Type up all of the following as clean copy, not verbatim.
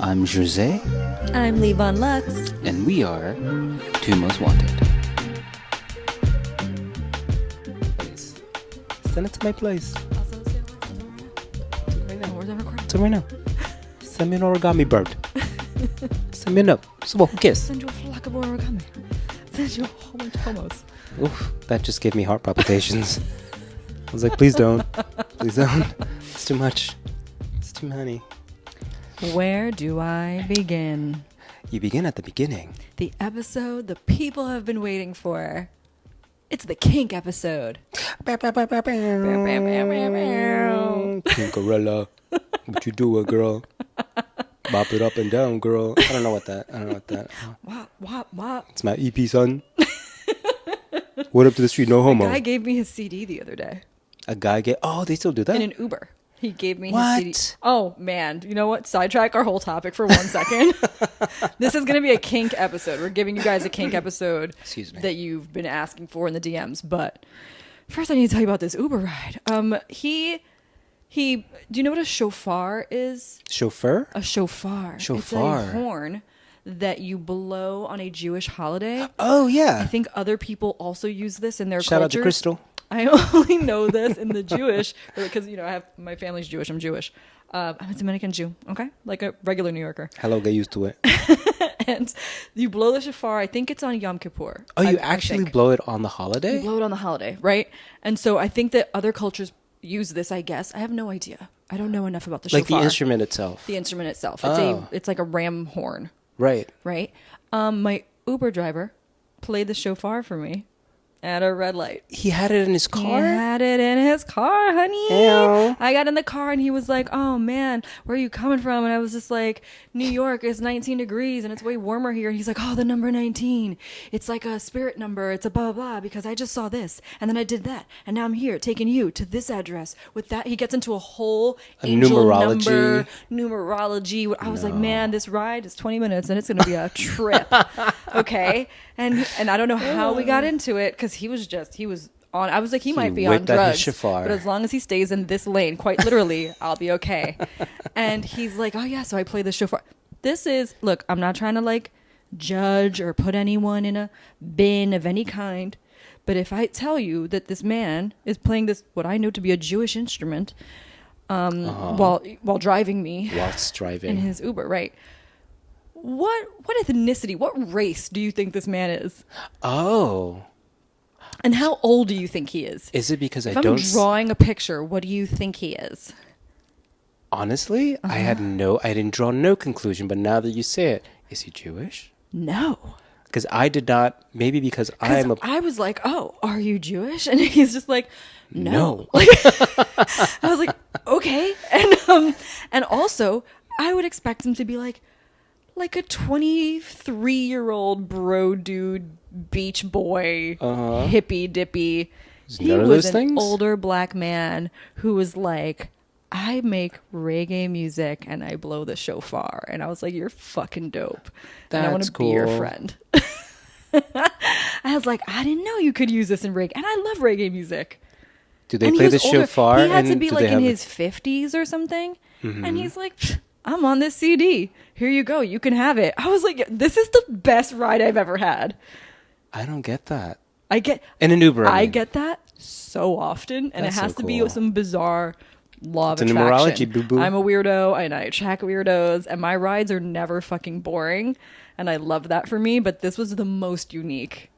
I'm Jose. I'm Levon Lux. And we are Two Most Wanted. Please. Send it to my place. Right now. Where's that recording? So right now. Send me an origami bird. Send me a note. So who cares? Send you a flock of origami. Send you a whole bunch of homos. Oof, that just gave me heart palpitations. I was like, please don't. Please don't. It's too much. It's too many. Where do I begin? You begin at the beginning. The episode the people have been waiting for. It's the Kink episode. Kinkarella. What you doing, girl? Bop it up and down, girl. I don't know what that. What? It's my EP7. What up to the street, no homo. A guy gave me his CD the other day. A guy oh, they still do that? In an Uber. He gave me what? his CD. Oh, man. You know what? Sidetrack our whole topic for 1 second. This is going to be a Kink episode. We're giving you guys a Kink episode that you've been asking for in the DMs. But first I need to tell you about this Uber ride. Do you know what a shofar is? Chauffeur? A shofar. Shofar. It's a horn that you blow on a Jewish holiday. Oh, yeah. I think other people also use this in their Shout cultures. out to Crystal. I only know this in the Jewish, because, I have, my family's Jewish. I'm Jewish. I'm a Dominican Jew, okay? Like a regular New Yorker. Hello, get used to it. And you blow the shofar, I think it's on Yom Kippur. Oh, you actually blow it on the holiday? You blow it on the holiday, right? And so I think that other cultures use this, I guess. I have no idea. I don't know enough about the shofar. Like the instrument itself? The instrument itself. It's like a ram horn. Right. Right? My Uber driver played the shofar for me at a red light. He had it in his car? He had it in his car, honey. Ew. I got in the car and he was like, oh man, where are you coming from? And I was just like, New York is 19 degrees and it's way warmer here. And he's like, oh, the number 19. It's like a spirit number. It's a blah, blah, blah, because I just saw this. And then I did that. And now I'm here taking you to this address with that. He gets into a whole angel number, numerology. I was like, man, this ride is 20 minutes and it's going to be a trip. Okay. And I don't know how we got into it, because he was on. I was like, he might be on drugs, but as long as he stays in this lane, quite literally, I'll be okay. And he's like, oh yeah, so I play the shofar. Look, I'm not trying to like judge or put anyone in a bin of any kind, but if I tell you that this man is playing this, what I know to be a Jewish instrument, while driving me, whilst driving in his Uber, right? What ethnicity, what race do you think this man is? Oh. And how old do you think he is? Is it because if I'm drawing a picture, what do you think he is? Honestly, I didn't draw no conclusion, but now that you say it, is he Jewish? No. Because I did not, maybe because I was like, oh, are you Jewish? And he's just like, no. No. I was like, okay. And also, I would expect him to be like a 23-year-old bro dude, beach boy, hippie dippy. He was an older black man who was like, I make reggae music and I blow the shofar. And I was like, you're fucking dope. And I want to be your friend. I was like, I didn't know you could use this in reggae. And I love reggae music. Do they play the shofar? He had to be like in his 50s or something. Mm-hmm. And he's like, I'm on this CD. Here you go. You can have it. I was like, this is the best ride I've ever had. I don't get that. In an Uber. I get that so often. And it has to be some bizarre law of attraction. Numerology, boo-boo. I'm a weirdo and I attract weirdos. And my rides are never fucking boring. And I love that for me. But this was the most unique.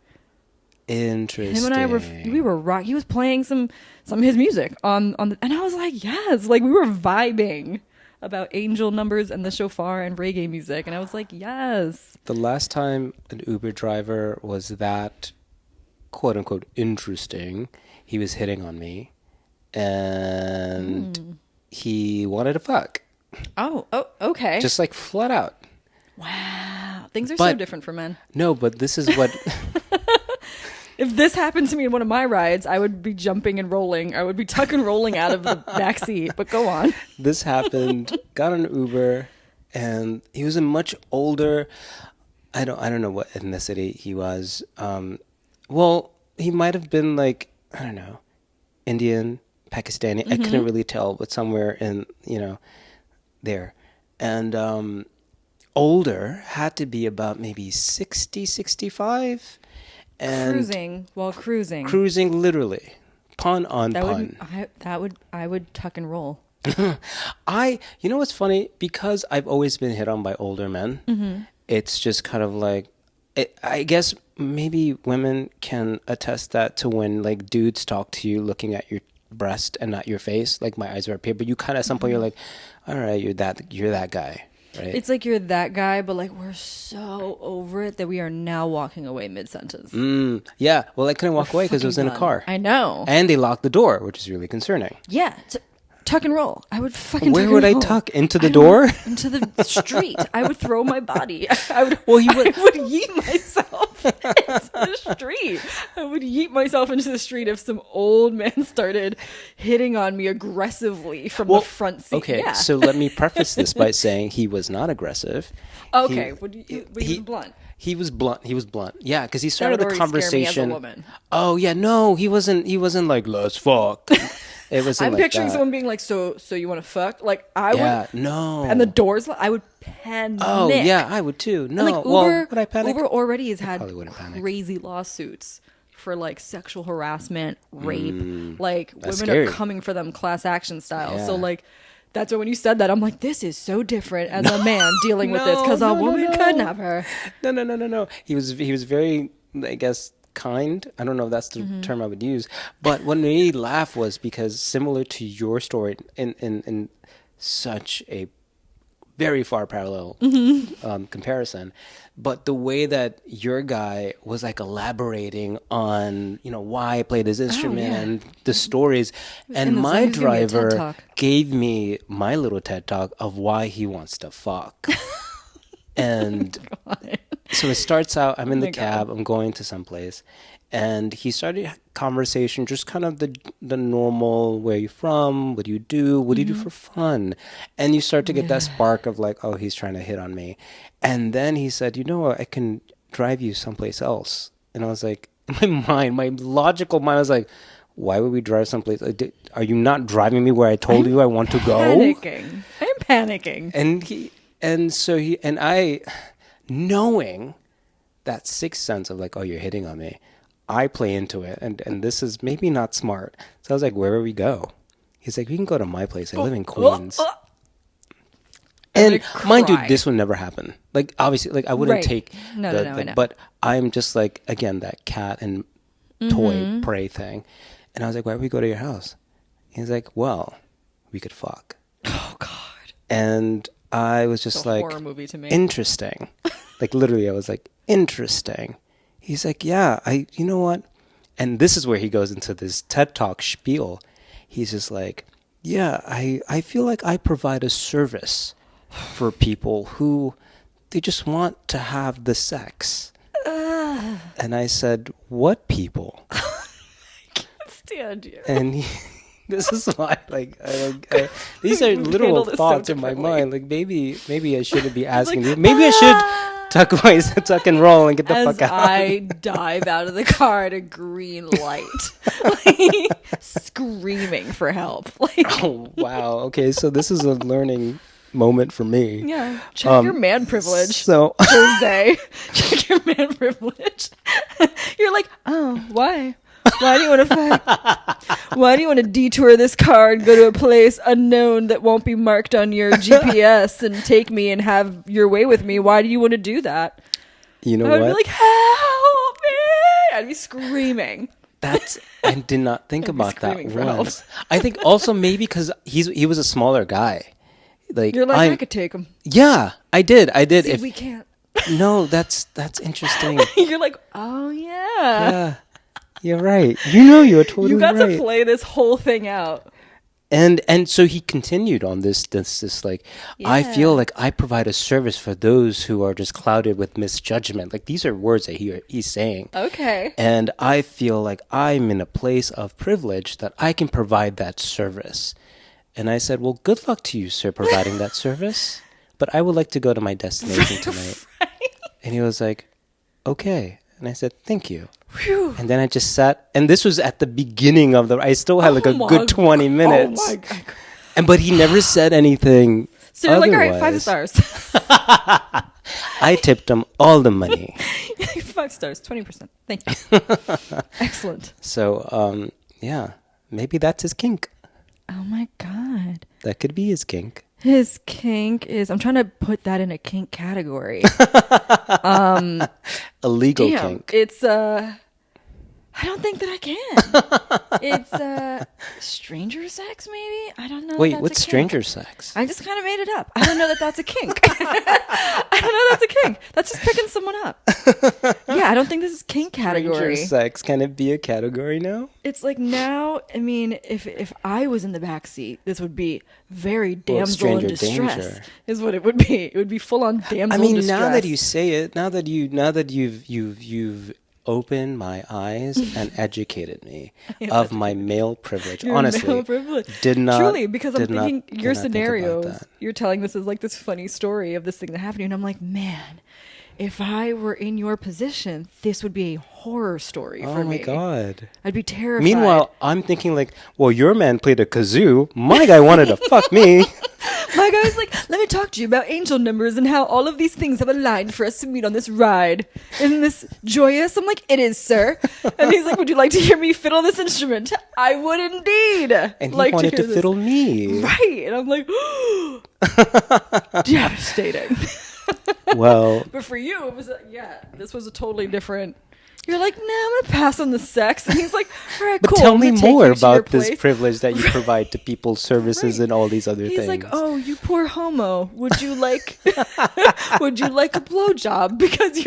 Interesting. Him and I were rock. He was playing some of his music on and I was like, yes. Like we were vibing about angel numbers and the shofar and reggae music. And I was like, yes. The last time an Uber driver was that quote unquote interesting, he was hitting on me and he wanted to fuck. Oh, okay. Just like flat out. Wow. Things are so different for men. No, but this is what... If this happened to me in one of my rides, I would be jumping and rolling. I would be tuck and rolling out of the back seat. But go on. This happened. Got an Uber, and he was a much older. I don't know what ethnicity he was. Well, he might have been like, I don't know, Indian, Pakistani. I couldn't really tell, but somewhere in there. And older, had to be about maybe 60, 65. And Cruising while cruising. cruising literally. Pun on That pun. I would tuck and roll. You know what's funny? Because I've always been hit on by older men, it's just kind of like, I guess maybe women can attest that to when like dudes talk to you looking at your breast and not your face. Like my eyes are up here, but you kind of at some point you're like, all right, you're that guy, right? It's like you're that guy, but like we're so over it that we are now walking away mid-sentence. Yeah, well, I couldn't walk away because it was in a Done. car. I know. And they locked the door, which is really concerning. Yeah. Tuck and roll. I would fucking Where tuck would and I roll. tuck? Into the door? Into the street. I would throw my body. I would yeet myself into the street. I would yeet myself into the street if some old man started hitting on me aggressively from the front seat. Okay, Yeah. so let me preface this by saying he was not aggressive. Okay, but he was blunt. He was blunt. Yeah, because he started the would already scare me as a conversation. woman. Oh yeah, no, he wasn't like let's fuck. It wasn't I'm like picturing that. someone being like, so you want to fuck? Like I Yeah, would. no. And the doors. I would panic. Oh yeah, I would too. No, And like Uber, well, would I panic? Uber already has had probably wouldn't panic. crazy lawsuits for like sexual harassment, rape. Like that's women scary. are coming for them class action style. Yeah. So like that's why when you said that, I'm like, this is so different as a man dealing with this because a woman kidnapped her. No. He was very, I guess, kind. I don't know if that's the term I would use. But what made me laugh was because similar to your story in such a very far parallel comparison, but the way that your guy was like elaborating on, why I played his instrument and the stories, and in the my song, he's giving me a TED driver Talk. gave me my little TED talk of why he wants to fuck. And so it starts out, I'm in the cab, I'm going to someplace, and he started conversation, just kind of the normal, where are you from, what do you do, what do you do for fun? And you start to get that spark of like, oh, he's trying to hit on me. And then he said, I can drive you someplace else. And I was like, my logical mind was like, why would we drive someplace? Are you not driving me where I told you I want to go? I'm panicking. And I, knowing that sixth sense of like, oh, you're hitting on me, I play into it. And this is maybe not smart. So I was like, where will we go? He's like, we can go to my place. I live in Queens. And mind you, this would never happen. Like, obviously, like I wouldn't take No, I know. but I'm just like, again, that cat and toy prey thing. And I was like, why would we go to your house? He's like, well, we could fuck. Oh God. And I was just It's a like, horror movie to me. interesting. Like literally, I was like, interesting. He's like, yeah, you know what? And this is where he goes into this TED Talk spiel. He's just like, yeah, I feel like I provide a service for people who they just want to have the sex. And I said, what people? Stand you. And this is why, these are literal handle this thoughts so in my differently. mind. Like maybe I shouldn't be asking you. Maybe I should tuck and roll and get the fuck out. I dive out of the car at a green light, like, screaming for help. Like, Oh wow. Okay, so this is a learning moment for me. yeah, check your man privilege. So Jose, check your man privilege. You're like, oh, why? Why do you want to fuck? Why do you want to detour this car and go to a place unknown that won't be marked on your GPS and take me and have your way with me? Why do you want to do that? you know I would what? be like, help me! I'd be screaming. I did not think about that screaming for help. once. I think also maybe because he was a smaller guy. Like You're like, I could take him. Yeah, I did. See, If we can't. no, that's interesting. You're like, oh yeah. Yeah, you're right. You're totally You got right. to play this whole thing out. And so he continued on this like, I feel Yeah. like I provide a service for those who are just clouded with misjudgment. Like these are words that he's saying. Okay. And I feel like I'm in a place of privilege that I can provide that service. And I said, well, good luck to you, sir, providing that service. But I would like to go to my destination tonight. And he was like, okay. And I said, thank you. Whew. And then I just sat, and this was at the beginning of I still had like a Oh my good 20 minutes. Oh my God. But he never said anything So you're like, all right, 5 Otherwise- stars. I tipped him all the money. 5 stars, 20%. Thank you. Excellent. So, yeah, maybe that's his kink. Oh my God. That could be his kink. His kink is, I'm trying to put that in a kink category. A legal Damn, kink. it's, I don't think that I can. It's stranger sex, maybe? I don't know. if Wait, that's what's a kink. stranger sex? I just kind of made it up. I don't know that that's a kink. I don't know that's a kink. That's just picking someone up. Yeah, I don't think this is kink category. Stranger sex. Can it be a category now? It's like now, I mean, if I was in the back seat, this would be very damsel in stranger distress. danger. Is what it would be. It would be full on damsel in distress. Now that you say it, now that you've opened my eyes and educated me of my male privilege. Your Honestly, male privilege. did not Truly, because I'm did not- thinking did your not think about scenarios, that. you're telling this as like this funny story of this thing that happened, and I'm like, man, if I were in your position, this would be a horror story for me. Oh my god. I'd be terrified. Meanwhile, I'm thinking like, well, your man played a kazoo. My guy wanted to fuck me. my guy's like, let me talk to you about angel numbers and how all of these things have aligned for us to meet on this ride. Isn't this joyous? I'm like, it is, sir. And he's like, would you like to hear me fiddle this instrument? I would indeed. And he like wanted to hear this. fiddle me. Right. And I'm like, devastating. Well, But for you, it was, this was a totally different. You're like, nah, I'm going to pass on the sex. And he's like, all right, but cool. tell I'm me gonna take more you to your about this place." privilege that you provide to people, services, Right. and all these other He's things. like, oh, you poor homo. Would you like, would you like a blowjob? Because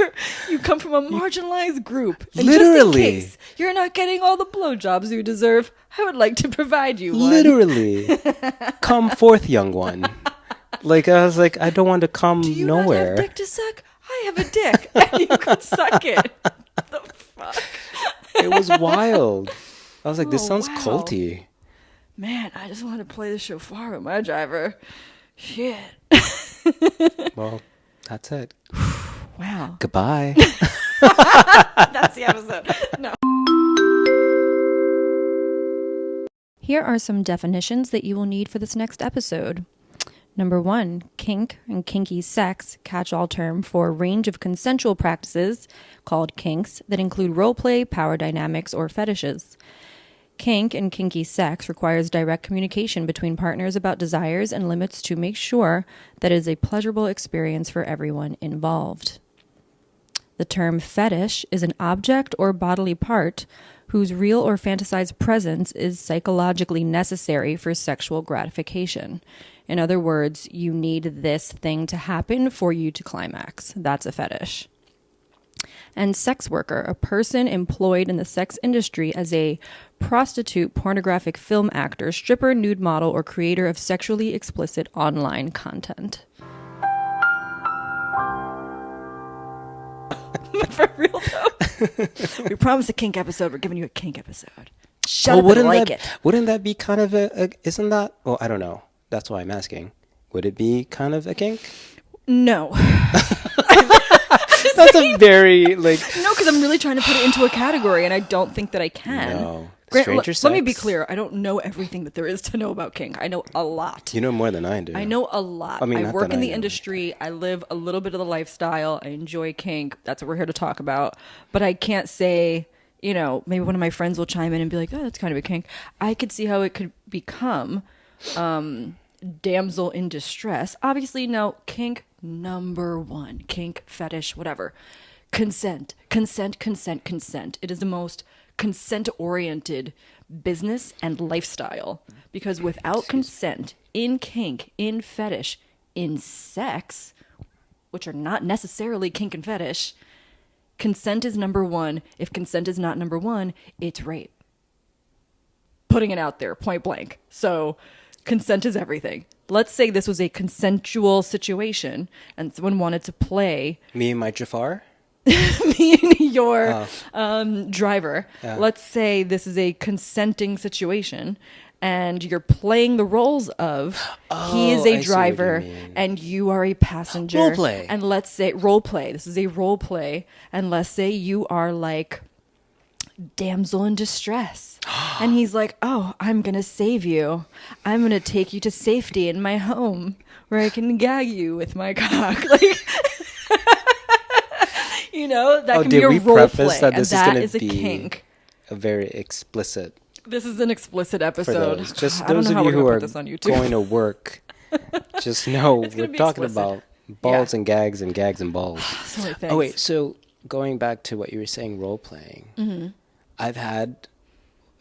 you come from a marginalized group. And Literally. just in case you're not getting all the blowjobs you deserve, I would like to provide you one. Literally. Come forth, young one. Like, I was like, I don't want to come Do you nowhere. not have dick to suck? I have a dick, and you could suck it. The fuck? It was wild. I was like, this Oh, sounds wow. culty. Man, I just want to play the shofar with my driver. Shit. Well, that's it. Wow. Goodbye. That's the episode. No. Here are some definitions that you will need for this next episode. Number 1, kink and kinky sex, catch-all term for a range of consensual practices called kinks that include roleplay, power dynamics, or fetishes. Kink and kinky sex requires direct communication between partners about desires and limits to make sure that it is a pleasurable experience for everyone involved. The term fetish is an object or bodily part whose real or fantasized presence is psychologically necessary for sexual gratification. In other words, you need this thing to happen for you to climax. That's a fetish. And sex worker, a person employed in the sex industry as a prostitute, pornographic film actor, stripper, nude model, or creator of sexually explicit online content. For real though. We promised a kink episode. We're giving you a kink episode. Shut up and like it. Wouldn't that be kind of isn't that? Well, I don't know. That's why I'm asking. Would it be kind of a kink? No. That's a very like. No, because I'm really trying to put it into a category, and I don't think that I can. No. Grant, Stranger let me be sex. clear. I don't know everything that there is to know about kink. I know a lot. You know more than I do. I know a lot. I mean, I not work that in I the know. industry. I live a little bit of the lifestyle. I enjoy kink. That's what we're here to talk about. But I can't say, maybe one of my friends will chime in and be like, oh, that's kind of a kink. I could see how it could become damsel in distress. Obviously, no, kink number 1. Kink, fetish, whatever. Consent. Consent, consent, consent. It is the most consent-oriented business and lifestyle. Because without consent, in kink, in fetish, in sex, which are not necessarily kink and fetish, consent is number 1. If consent is not number 1, it's rape. Putting it out there, point blank. So consent is everything. Let's say this was a consensual situation and someone wanted to play Me and my Jafar. me and your driver. Yeah. Let's say this is a consenting situation and you're playing the roles of he is I see a what driver you mean. and you are a passenger. Role play. And let's say role play. This is a role play. And let's say you are like damsel in distress. And he's like, oh, I'm going to save you. I'm going to take you to safety in my home where I can gag you with my cock. Like, you know, that can be did a we role preface play. that And this is that going is to a be kink. a very explicit This is an explicit for episode. those? Just I don't those know of how you we're who gonna are put this on YouTube. going to work, just know It's we're gonna be talking explicit. about balls Yeah. and gags and balls. So many things. Oh wait, so going back to what you were saying, role playing. I've had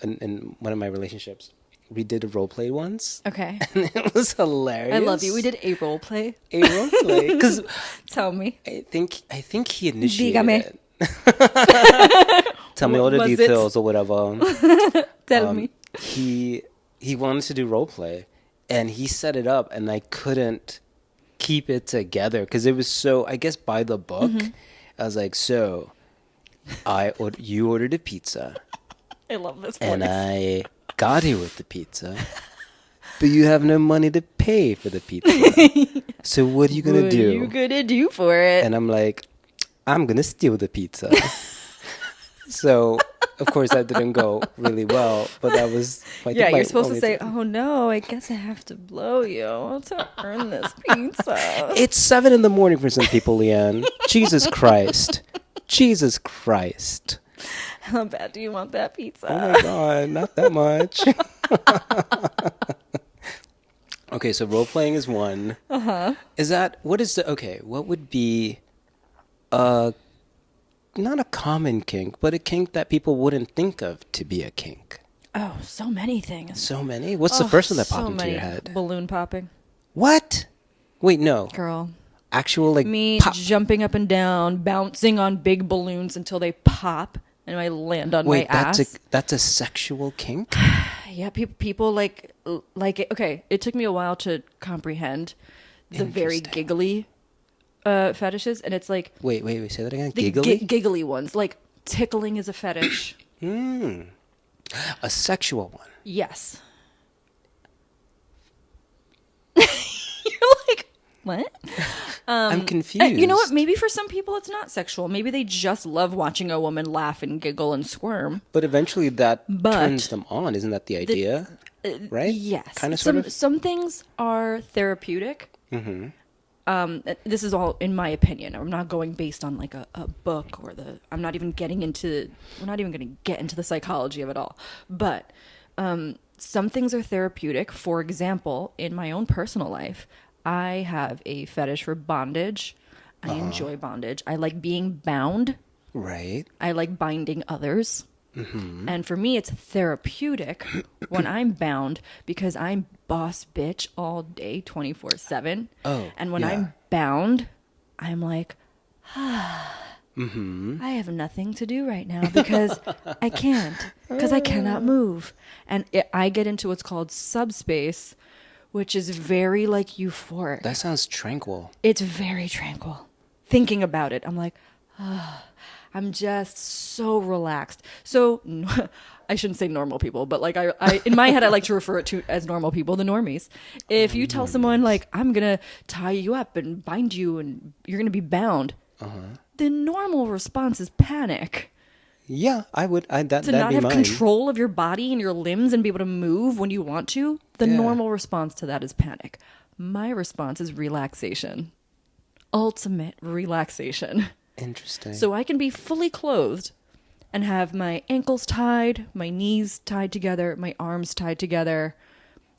in one of my relationships, we did a role play once, Okay. and it was hilarious. I love you. We did a role play. a role play because Tell me. I think he initiated Dígame. it. Tell me all the Was it? details or whatever. Tell me. He wanted to do role play, and he set it up, and I couldn't keep it together because it was so, I guess, by the book. I was like, so you ordered a pizza, I love this and voice. I got here with the pizza, but you have no money to pay for the pizza. So what are you gonna What do? are you gonna do for it? And I'm like, I'm gonna steal the pizza. So of course that didn't go really well, but that was Yeah, my you're supposed to only say, thing. "Oh no, I guess I have to blow you to earn this pizza." It's 7 a.m. for some people, Leanne. Jesus Christ. Jesus Christ. How bad do you want that pizza? Oh my God, not that much. Okay, so role playing is one. Is that, what would be not a common kink, but a kink that people wouldn't think of to be a kink? Oh, so many things. So many? What's the first one that popped so into many. your head? Balloon popping, What? Wait, no. girl. Actual, like, Me pop. jumping up and down, bouncing on big balloons until they pop and I land on Wait, my ass. that's a sexual kink? Yeah, people like it. Okay, it took me a while to comprehend the very Interesting. giggly fetishes, and it's like Wait, say that again. the Giggly? giggly ones. Like tickling is a fetish. A sexual one. Yes. You're like, what? I'm confused. You know what? Maybe for some people it's not sexual. Maybe they just love watching a woman laugh and giggle and squirm. But eventually that But- turns them on. Isn't that the idea? Right? Yes. Kind of, sort of. Some things are therapeutic. This is all in my opinion. I'm not going based on like a book or I'm not even getting into, we're not even going to get into the psychology of it all. But some things are therapeutic. For example, in my own personal life, I have a fetish for bondage. I enjoy bondage. I like being bound. Right. I like binding others. And for me, it's therapeutic when I'm bound because I'm boss bitch all day, 24/7. Oh, and when yeah. I'm bound, I'm like, I have nothing to do right now because I can't, because I cannot move. And I get into what's called subspace, which is very like euphoric. That sounds tranquil. It's very tranquil. Thinking about it, I'm like, I'm just so relaxed. So I shouldn't say normal people, but like I in my head, I like to refer it to as normal people, the normies. If you tell someone like, I'm going to tie you up and bind you and you're going to be bound, the normal response is panic. Yeah, I would. That'd To not be have mine. control of your body and your limbs and be able to move when you want to, the Yeah. normal response to that is panic. My response is relaxation. Ultimate relaxation. Interesting. So I can be fully clothed and have my ankles tied, my knees tied together, my arms tied together.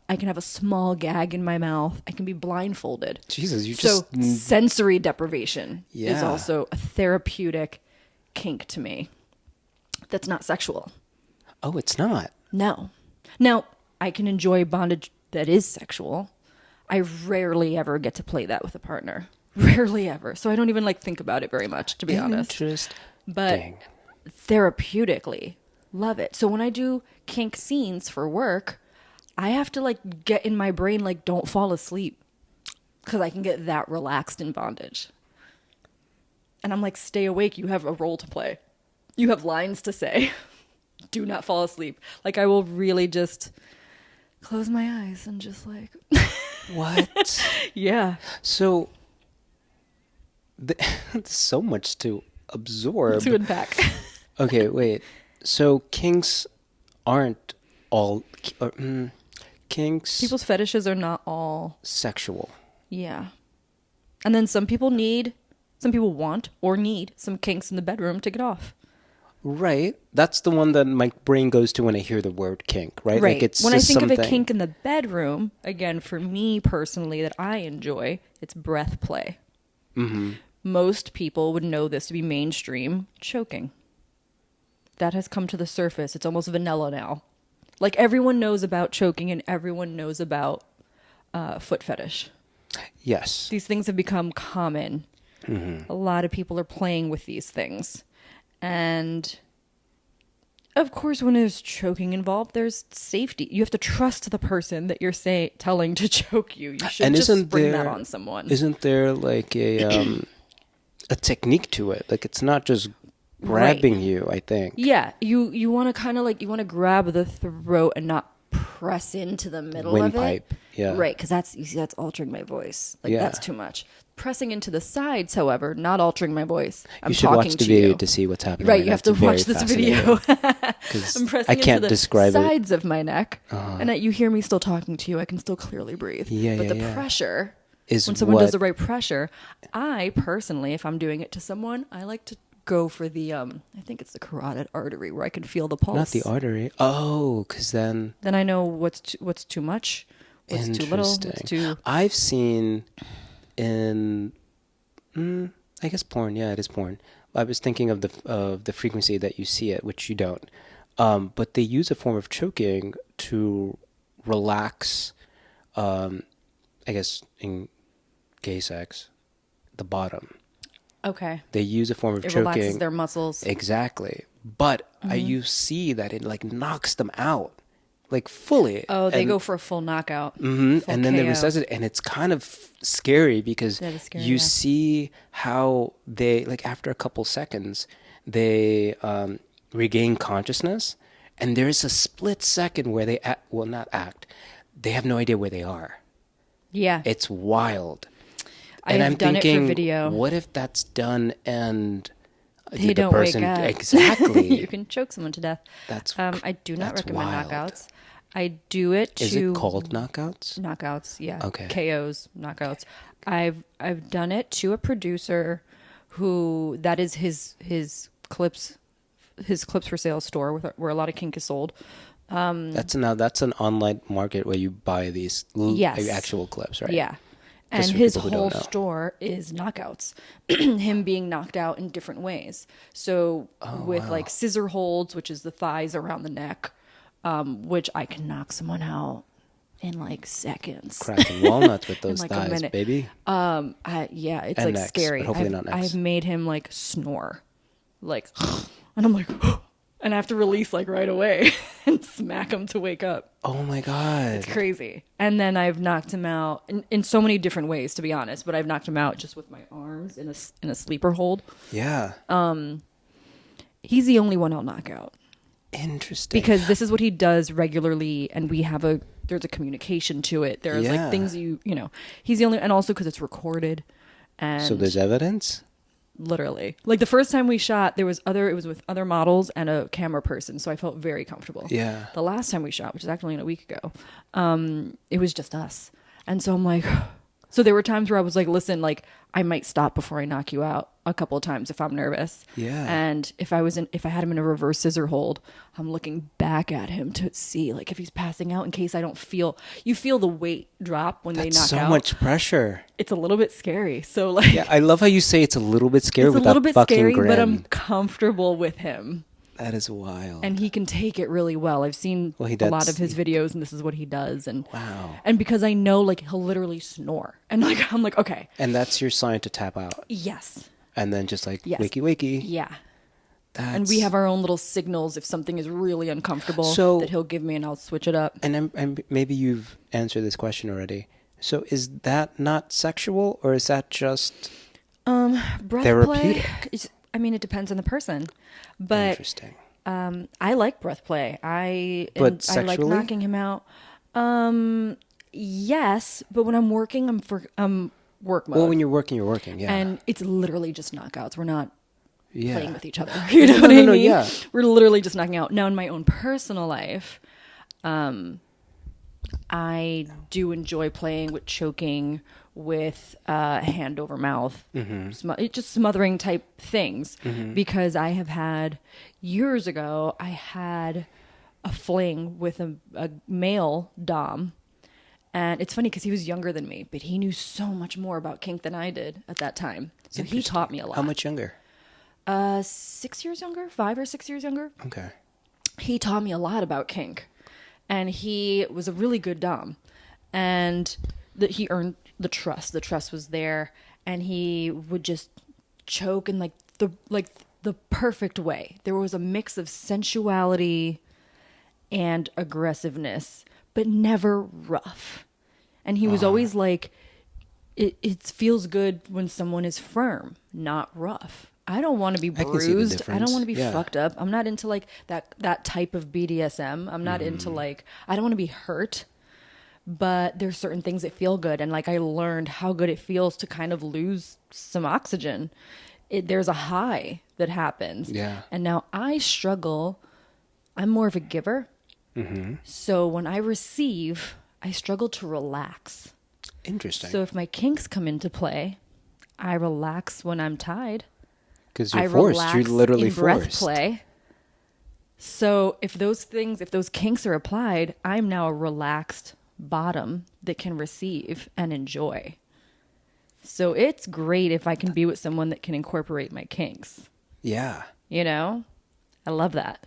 I can have a small gag in my mouth. I can be blindfolded. Jesus, you So just sensory deprivation is Yeah. also a therapeutic kink to me. That's not sexual. Oh, it's not. No. Now, I can enjoy bondage that is sexual. I rarely ever get to play that with a partner. Rarely ever. So I don't even like think about it very much, to be honest. Interesting. But therapeutically, love it. So when I do kink scenes for work, I have to like get in my brain like don't fall asleep because I can get that relaxed in bondage. And I'm like, stay awake. You have a role to play. You have lines to say. Do not fall asleep. Like I will really just close my eyes and just like, What? yeah. So, there's so much to absorb. To unpack. Okay, wait. So kinks aren't all kinks, People's fetishes are not all. sexual. Yeah. And then some people want or need some kinks in the bedroom to get off. Right. That's the one that my brain goes to when I hear the word kink, right? Right. Like it's when I just think of a something- kink in the bedroom, again, for me personally, that I enjoy, it's breath play. Mm-hmm. Most people would know this to be mainstream choking. That has come to the surface. It's almost vanilla now. Like everyone knows about choking and everyone knows about foot fetish. Yes. These things have become common. Mm-hmm. A lot of people are playing with these things. And of course, when there's choking involved, there's safety. You have to trust the person that you're telling to choke you. You should just spring that on someone. Isn't there like a technique to it? Like it's not just grabbing you, I think. Yeah, you want to kind of like, you want to grab the throat and not press into the middle of it. Windpipe, yeah. Right, because that's altering my voice. Like Yeah. that's too much. Pressing into the sides, however, not altering my voice. I'm You should talking watch the to video you. to see what's happening. Right, you have to That's watch very this video. fascinating. 'Cause I'm pressing I can't into the describe it. sides of my neck, and you hear me still talking to you. I can still clearly breathe. Yeah, but yeah, the yeah. pressure Is when someone does what- the right pressure. I personally, if I'm doing it to someone, I like to go for the I think it's the carotid artery where I can feel the pulse. Not the artery. Oh, because then Then I know what's too much, what's too little, interesting. what's too. I've seen in, I guess porn. Yeah, it is porn. I was thinking of the frequency that you see it, which you don't. But they use a form of choking to relax. I guess in gay sex, the bottom. Okay. They use a form of It choking. relaxes their muscles. Exactly. But you see that it like knocks them out, like fully. Oh, they go for a full knockout. Mm-hmm. Full And then they KO. resuscitate, and it's kind of scary because That is scary, you yeah. see how they, like after a couple seconds, they regain consciousness, and there's a split second where they not act. They have no idea where they are. Yeah. It's wild. I And have I'm done it for thinking, video. what if that's done and They the don't person wake up. exactly? You can choke someone to death. That's I do not that's recommend wild. knockouts. I do it to Is it called knockouts? knockouts. Yeah. Okay. KOs, knockouts. I've done it to a producer who that is his clips for sale store where a lot of kink is sold. That's an online market where you buy these Yes. actual clips, right? Yeah. Just And for his people who whole don't know. store is knockouts, him being knocked out in different ways. So with like scissor holds, which is the thighs around the neck, which I can knock someone out in like seconds. Cracking walnuts with those like a thighs, minute. baby. Yeah, it's And like necks, scary. but hopefully not necks. I've made him like snore, like, and I'm like, and I have to release like right away and smack him to wake up. Oh my god. It's crazy. And then I've knocked him out in so many different ways, to be honest. But I've knocked him out just with my arms in a sleeper hold. Yeah. He's the only one I'll knock out Interesting. because this is what he does regularly, and there's a communication to it. There's Yeah. like things you know. He's the only, and also because it's recorded. And So there's evidence? literally, like the first time we shot, it was with other models and a camera person, so I felt very comfortable. Yeah. The last time we shot, which is actually a week ago, it was just us, and so I'm like, so there were times where I was like, listen, like I might stop before I knock you out a couple of times if I'm nervous. Yeah. And if I had him in a reverse scissor hold, I'm looking back at him to see like if he's passing out in case I don't feel the weight drop when That's they knock so out. much pressure. It's a little bit scary. So like, Yeah, I love how you say it's a little bit scary it's a with little that bit fucking scary, grin. but I'm comfortable with him. That is wild. And he can take it really well. I've seen Well, a lot of his videos, and this is what he does. And Wow. and because I know, like, he'll literally snore, and like I'm like, okay, And that's your sign to tap out. yes, And then just like, Yes. wakey, wakey. yeah. That's... And we have our own little signals if something is really uncomfortable So- that he'll give me, and I'll switch it up. And maybe you've answered this question already. So is that not sexual, or is that just Breath therapeutic? play. I mean, it depends on the person, but interesting? I like breath play. I like sexually? knocking him out. Yes, but when I'm working, I'm work mode. Well, when you're working, yeah. And it's literally just knockouts. We're not yeah. playing with each other. You know what I no, mean? yeah. We're literally just knocking out. Now, in my own personal life, I do enjoy playing with choking, with hand over mouth, just smothering type things, because I have had, years ago, I had a fling with a male dom. And it's funny because he was younger than me, but he knew so much more about kink than I did at that time. So he taught me a lot. How much younger? 6 years younger, 5 or 6 years younger. Okay. He taught me a lot about kink. And he was a really good dom. And he earned the trust. The trust was there. And he would just choke in the perfect way. There was a mix of sensuality and aggressiveness, but never rough. And he was always like, it feels good when someone is firm, not rough. I don't want to be bruised. I don't want to be fucked up. I'm not into like that type of BDSM. I'm not into like, I don't want to be hurt, but there's certain things that feel good. And like, I learned how good it feels to kind of lose some oxygen. There's a high that happens. Yeah. And now I struggle. I'm more of a giver. So when I receive, I struggle to relax. Interesting. So if my kinks come into play, I relax when I'm tied. Because you're forced. You're literally forced. Breath forced. Play. So if those kinks are applied, I'm now a relaxed bottom that can receive and enjoy. So it's great if I can be with someone that can incorporate my kinks. Yeah. You know? I love that.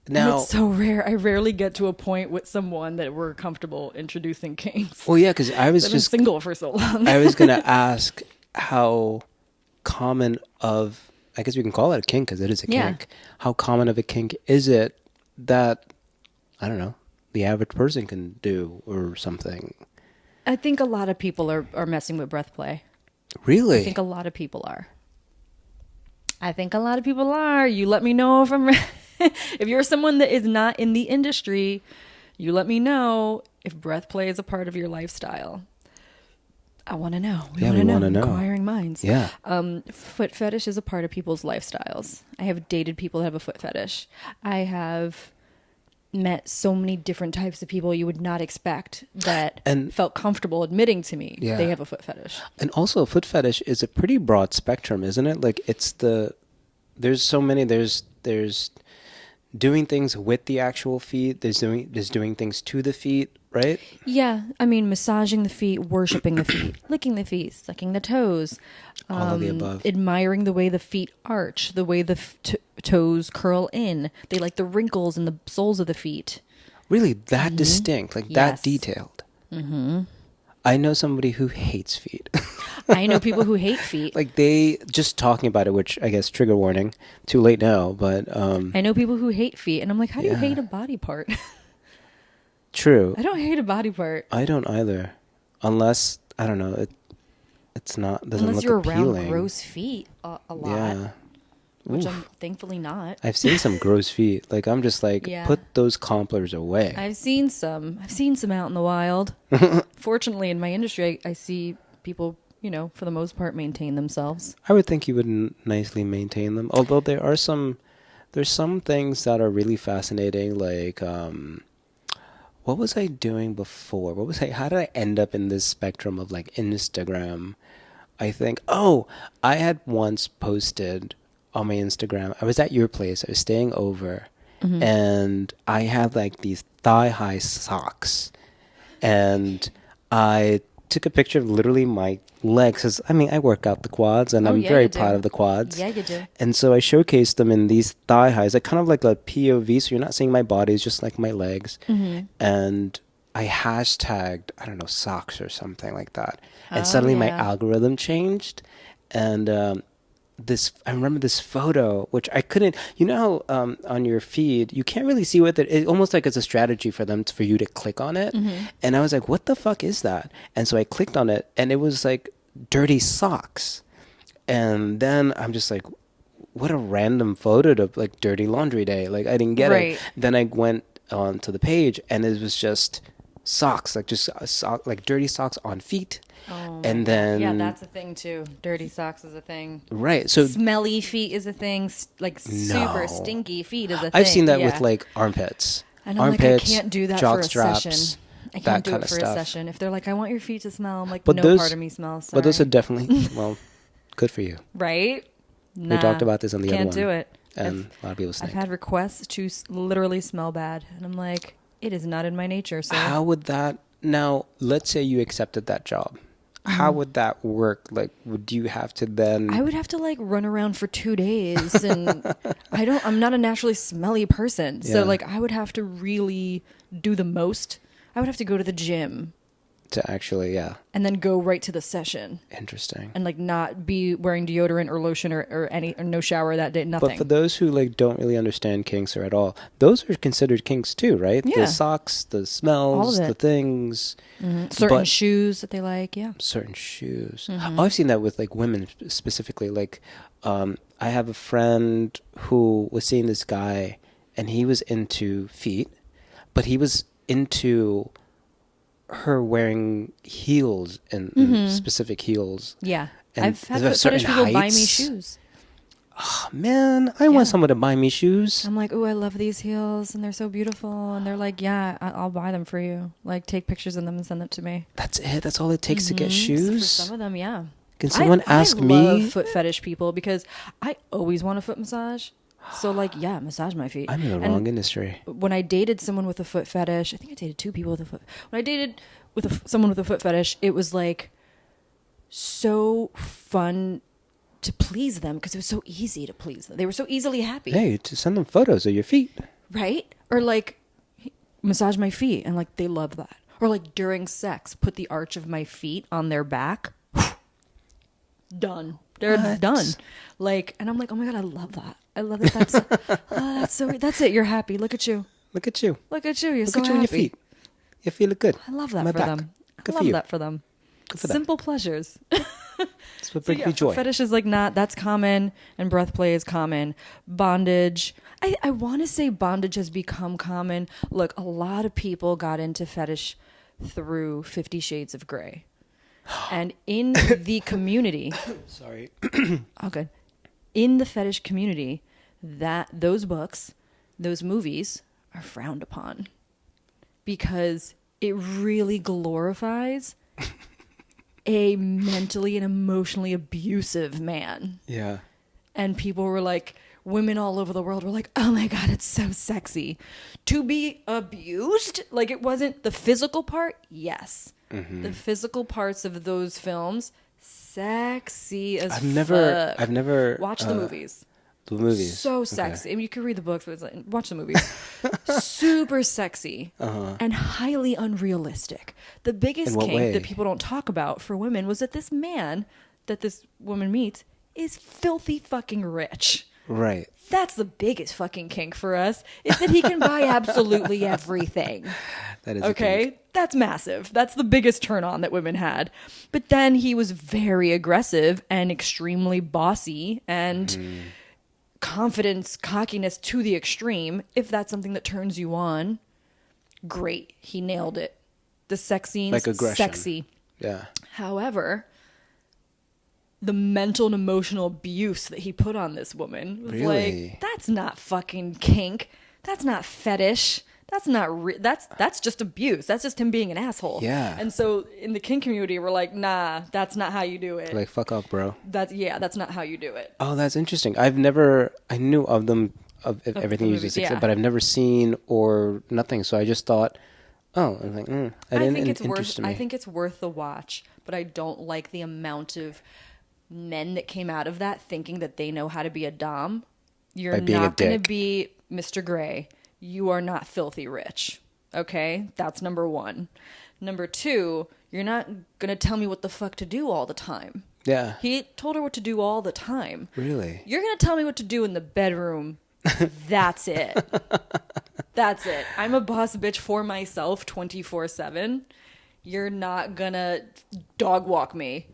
Now, and it's so rare. I rarely get to a point with someone that we're comfortable introducing kinks. Well, yeah, because I was I've been single for so long. I was going to ask how common of, I guess we can call it a kink because it is a kink. How common of a kink is it that, I don't know, the average person can do or something? I think a lot of people are messing with breath play. Really? I think a lot of people are. You let me know if I'm... If you're someone that is not in the industry, you let me know if breath play is a part of your lifestyle. I want to know. We want to know. Inquiring minds. Yeah. Foot fetish is a part of people's lifestyles. I have dated people that have a foot fetish. I have met so many different types of people you would not expect that felt comfortable admitting to me they have a foot fetish. And also a foot fetish is a pretty broad spectrum, isn't it? Like there's so many, there's doing things with the actual feet. There's doing things to the feet, right? Yeah. I mean, massaging the feet, worshiping the feet, licking the feet, sucking the toes. All of the above. Admiring the way the feet arch, the way the toes curl in. They like the wrinkles in the soles of the feet. Really? That distinct? Like that detailed? Mm-hmm. I know somebody who hates feet. I know people who hate feet. Like they just talking about it, which I guess trigger warning, too late now, but I know people who hate feet and I'm like, how do you hate a body part? True. I don't hate a body part. I don't either. Unless, I don't know, doesn't Unless look you're appealing. Around gross feet a lot. Yeah. Which I'm thankfully not. I've seen some gross feet. Like I'm just like, put those compblers away. I've seen some out in the wild. Fortunately, in my industry, I see people, for the most part, maintain themselves. I would think you would nicely maintain them. Although there's some things that are really fascinating. Like, what was I doing before? How did I end up in this spectrum of like Instagram? I think, I had once posted on my Instagram. I was at your place. I was staying over, and I had like these thigh-high socks, and I took a picture of literally my legs. 'Cause, I mean, I work out the quads, and I'm very proud of the quads. Yeah, you do. And so I showcased them in these thigh highs, like kind of like a POV. So you're not seeing my body; it's just like my legs. And I hashtagged, I don't know, socks or something like that. And suddenly my algorithm changed, and I remember this photo, which I couldn't, how on your feed, you can't really see what it almost like it's a strategy for you to click on it. And I was like, what the fuck is that? And so I clicked on it and it was like dirty socks. And then I'm just like, what a random photo to like dirty laundry day. Like I didn't get it. Then I went on to the page and it was just socks, like just like dirty socks on feet. And then that's a thing too. Dirty socks is a thing. Right. So smelly feet is a thing. Like super stinky feet is a thing. I've seen that with like armpits. And I'm armpits, like, I can't do that jock for a straps, session. I that can't do kind it of for a stuff. session. If they're like, I want your feet to smell, I'm like, But no those- part of me smells. But those are Sorry. definitely, well, good for you. Right? Nah, We talked about this on the other can't one. do it. And a lot of people I've snake. had requests to literally smell bad. And I'm like, it is not in my nature, sir. How would that, now, let's say you accepted that job. How would that work? Like, would you have to then... I would have to like run around for 2 days, and I'm not a naturally smelly person. So Yeah. like I would have to really do the most. I would have to go to the gym to actually, yeah. and then go right to the session Interesting. and like not be wearing deodorant or lotion or no shower that day, nothing. But for those who like don't really understand kinks or at all, those are considered kinks too, right? Yeah. The socks, the smells, All of the it. things. Certain but- shoes that they like, yeah. Certain shoes. Mm-hmm. Oh, I've seen that with like women specifically. Like, I have a friend who was seeing this guy, and he was into feet, but he was into her wearing heels and specific heels. Yeah. And I've had there are certain fetish people buy me heights. shoes. Oh, man, I Yeah. want someone to buy me shoes. I'm like, oh, I love these heels, and they're so beautiful. And they're like, yeah, I'll buy them for you. Like, take pictures of them and send them to me. That's it. That's all it takes to get For shoes. some of them, yeah. Can someone ask I me? love foot fetish people because I always want a foot massage. So, like, yeah, massage my feet. I'm in the And wrong industry. when I dated someone with a foot fetish, I think I dated 2 people with a foot. When I dated with someone with a foot fetish, it was like so fun to please them because it was so easy to please them. They were so easily happy, Hey, to send them photos of your feet. right? Or like massage my feet, and like they love that. Or like during sex, put the arch of my feet on their back. Done. They're What? done. Like, and I'm like, oh my god, I love that. I love that. That's it. You're happy. Look at you. Look at you. Look at you. You're Look so at you happy. and your feet. Your feet look good. I love that My for back. them. Good I for love you. that for them. Good for them. Simple pleasures. That's what So brings yeah, me joy. fetish is like not, that's common, and breath play is common. Bondage. I want to say bondage has become common. Look, a lot of people got into fetish through 50 Shades of Grey. And in the community, Sorry. oh good, in the fetish community, that those books, those movies are frowned upon because it really glorifies a mentally and emotionally abusive man. Yeah. And people were like, women all over the world were like, oh my God, it's so sexy. To be abused? Like, it wasn't the physical part? Yes. The physical parts of those films, sexy as I've never Watch the movies. The movies. So Okay. sexy. I mean, you can read the books, but it's like, watch the movies. Super sexy and highly unrealistic. The biggest In what kink way? that people don't talk about for women was that this man that this woman meets is filthy fucking rich. Right. That's the biggest fucking kink for us, is that he can buy absolutely everything. That is a Okay? kink. That's massive. That's the biggest turn on that women had. But then he was very aggressive and extremely bossy and confidence, cockiness to the extreme. If that's something that turns you on, great. He nailed it. The sex scenes, Like aggression. sexy. Yeah. However, the mental and emotional abuse that he put on this woman was Really? like, that's not fucking kink. That's not fetish. That's not that's just abuse. That's just him being an asshole. Yeah. And so in the kink community, we're like, nah, that's not how you do it. Like, fuck off, bro. That's not how you do it. Oh, that's interesting. I knew of them, of everything you movies, just said, yeah. but I've never seen or nothing. So I just thought, oh, I'm like, I think it it's interested worth. me. I think it's worth the watch, but I don't like the amount of men that came out of that thinking that they know how to be a dom. You're By being a not going to dick. be Mr. Gray. You are not filthy rich. Okay, that's number 1. Number 2, you're not going to tell me what the fuck to do all the time. Yeah. He told her what to do all the time. Really? You're going to tell me what to do in the bedroom. That's it. That's it. I'm a boss bitch for myself 24/7. You're not gonna dog walk me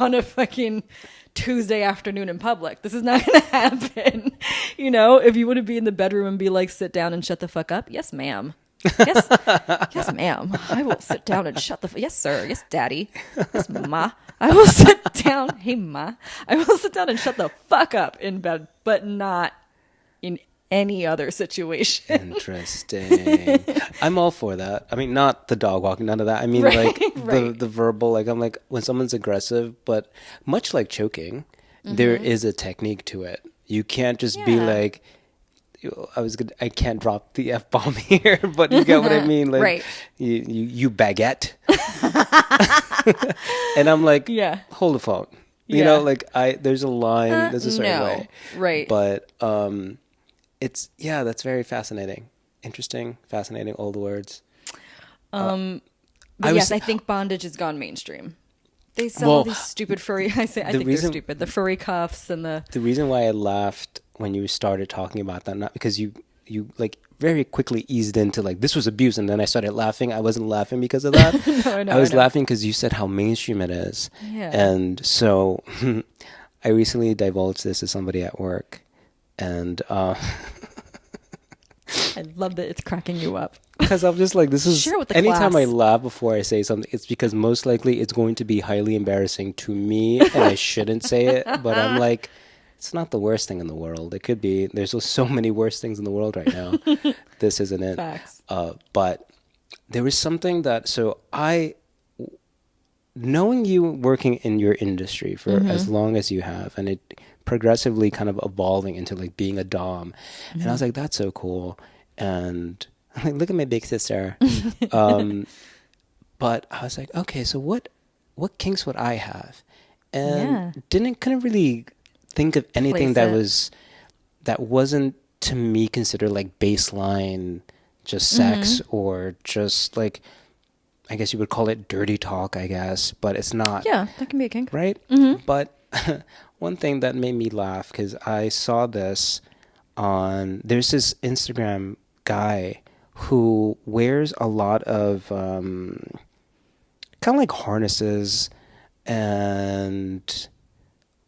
on a fucking Tuesday afternoon in public. This is not gonna happen. You know, if you want to be in the bedroom and be like, sit down and shut the fuck up. Yes, ma'am. Yes, yes, ma'am. I will sit down and shut the. Yes, sir. Yes, daddy. Yes, ma. I will sit down. Hey, ma. I will sit down and shut the fuck up in bed, but not in any other situation. Interesting. I'm all for that. I mean, not the dog walking, none of that. I mean, Right, like right. the verbal. Like I'm like when someone's aggressive, but much like choking, there is a technique to it. You can't just be Yeah. like, I can't drop the F bomb here, but you get what I mean. Like, Right. you baguette, and I'm like, Yeah. hold the phone. You Yeah. know, like there's a line, there's a certain no. way, Right. but it's that's very fascinating, interesting, fascinating old words. But I yes, was- I think bondage has gone mainstream. They sell Well, all these stupid furry. I think they're stupid. The furry cuffs and the. The reason why I laughed when you started talking about that, not because you like very quickly eased into like this was abuse, and then I started laughing. I wasn't laughing because of that. No, I know, I was I know. laughing because you said how mainstream it is. Yeah. And so I recently divulged this to somebody at work, and I love that it's cracking you up. because I'm just like, this is Share with the anytime I class. laugh before I say something, it's because most likely it's going to be highly embarrassing to me, and I shouldn't say it. But I'm like, it's not the worst thing in the world. It could be. There's just so many worse things in the world right now. This isn't it. Facts. But there was something that, so knowing you working in your industry for as long as you have, and it progressively kind of evolving into like being a dom, and I was like, that's so cool. And I'm like, look at my big sister. But I was like, okay, so what kinks would I have? And couldn't really think of anything Place that wasn't to me considered like baseline just sex or just like, I guess you would call it dirty talk, I guess, but it's not. Yeah, that can be a kink. Right? But one thing that made me laugh, because I saw this there's this Instagram guy who wears a lot of kind of like harnesses and